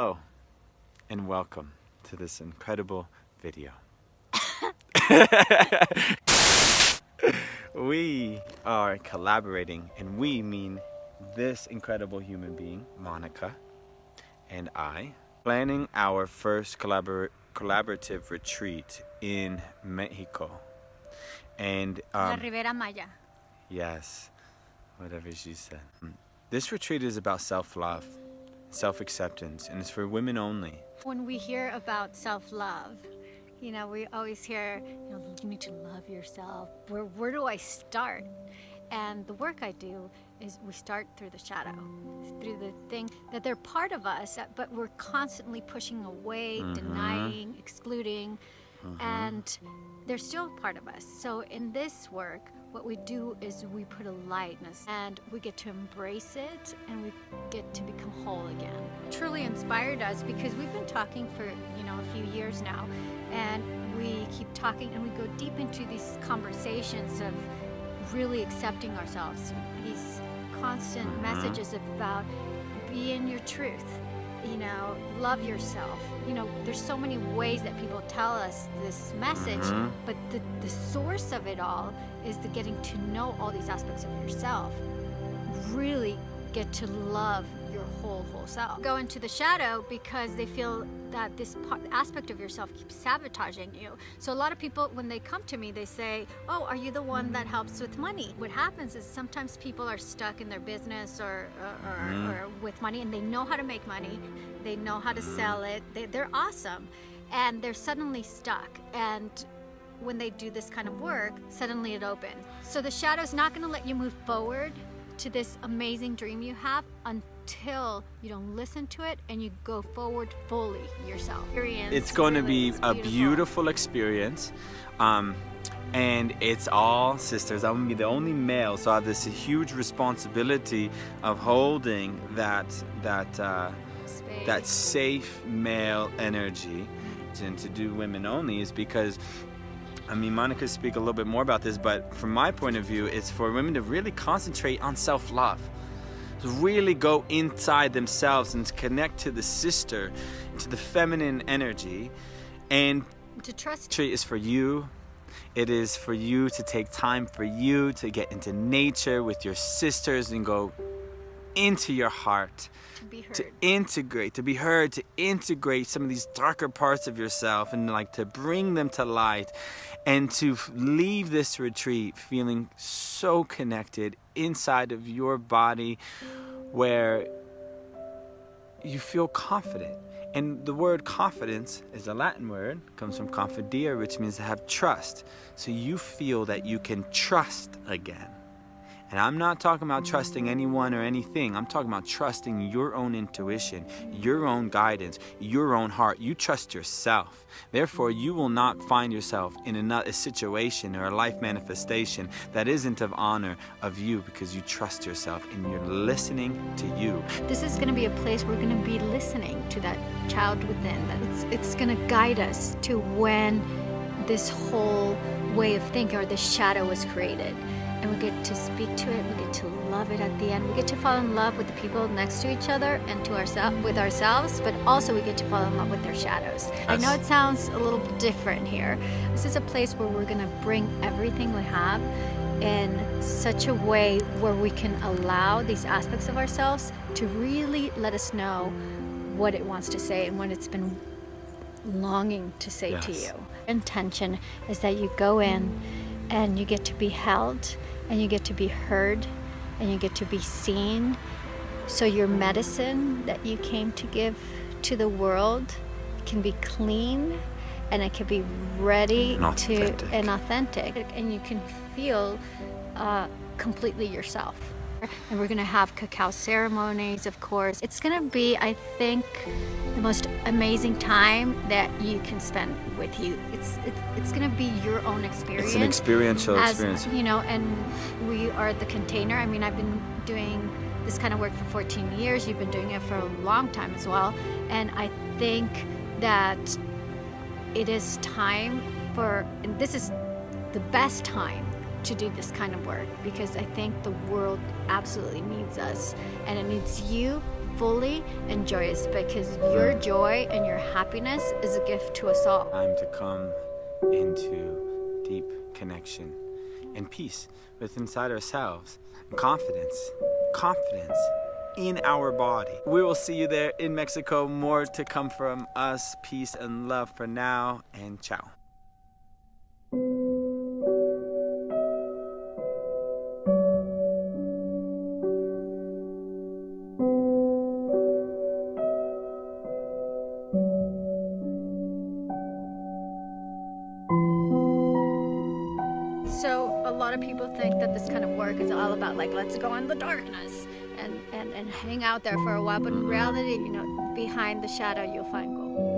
Hello, and welcome to this incredible video. We are collaborating, and we mean this incredible human being, Monica, and I, planning our first collaborative retreat in Mexico. And La Ribera Maya. yes, whatever she said. This retreat is about self-love, self-acceptance, and it's for women only. When we hear about self-love, we always hear, you need to love yourself. Where do I start? And the work I do is we start through the shadow, through the thing that they're part of us, but we're constantly pushing away, denying, excluding, and they're still part of us. So in this work, what we do is we put a lightness and we get to embrace it and we get to become whole again. Truly inspired us because we've been talking for, a few years now, and we keep talking and we go deep into these conversations of really accepting ourselves. These constant messages about be in your truth, love yourself. There's so many ways that people tell us this message, but the source of it all is the getting to know all these aspects of yourself. Really get to love your whole self. Go into the shadow because they feel that this aspect of yourself keeps sabotaging you. So a lot of people, when they come to me, they say, oh, are you the one that helps with money? What happens is sometimes people are stuck in their business or with money, and they know how to make money, they know how to sell it, they're awesome, and they're suddenly stuck. And when they do this kind of work, suddenly it opens. So the shadow's not going to let you move forward to this amazing dream you have until you don't listen to it and you go forward fully yourself. It's going to be a beautiful experience, and it's all sisters. I'm going to be the only male, so I have this huge responsibility of holding that safe male energy. And to do women only is because, Monica speak a little bit more about this, but from my point of view, it's for women to really concentrate on self-love, to really go inside themselves and to connect to the sister, to the feminine energy, and to trust. Retreat is for you. It is for you to take time for you to get into nature with your sisters and go into your heart, to integrate, to be heard, to integrate some of these darker parts of yourself and to bring them to light, and to leave this retreat feeling so connected inside of your body where you feel confident. And the word confidence is a Latin word, comes from confidere, which means to have trust. So you feel that you can trust again. And I'm not talking about trusting anyone or anything. I'm talking about trusting your own intuition, your own guidance, your own heart. You trust yourself. Therefore, you will not find yourself in a situation or a life manifestation that isn't of honor of you, because you trust yourself and you're listening to you. This is going to be a place we're going to be listening to that child within. It's going to guide us to when this whole way of thinking or this shadow was created. And we get to speak to it, we get to love it at the end. We get to fall in love with the people next to each other and with ourselves, but also we get to fall in love with their shadows. Yes. I know it sounds a little different here. This is a place where we're gonna bring everything we have in such a way where we can allow these aspects of ourselves to really let us know what it wants to say and what it's been longing to say to you. Intention is that you go in and you get to be held, and you get to be heard, and you get to be seen. So your medicine that you came to give to the world can be clean, and it can be ready and authentic, and you can feel completely yourself. And we're gonna have cacao ceremonies, of course. It's gonna be, I think, the most amazing time that you can spend with you. It's gonna be your own experience. It's an experiential experience. And we are the container. I've been doing this kind of work for 14 years. You've been doing it for a long time as well. And I think that it is time and this is the best time to do this kind of work, because I think the world absolutely needs us, and it needs you fully and joyous, because your joy and your happiness is a gift to us all. Time to come into deep connection and peace with inside ourselves, and confidence in our body. We will see you there in Mexico. More to come from us. Peace and love for now, and ciao. So a lot of people think that this kind of work is all about, like, let's go in the darkness and hang out there for a while. But in reality, you know, behind the shadow, you'll find gold.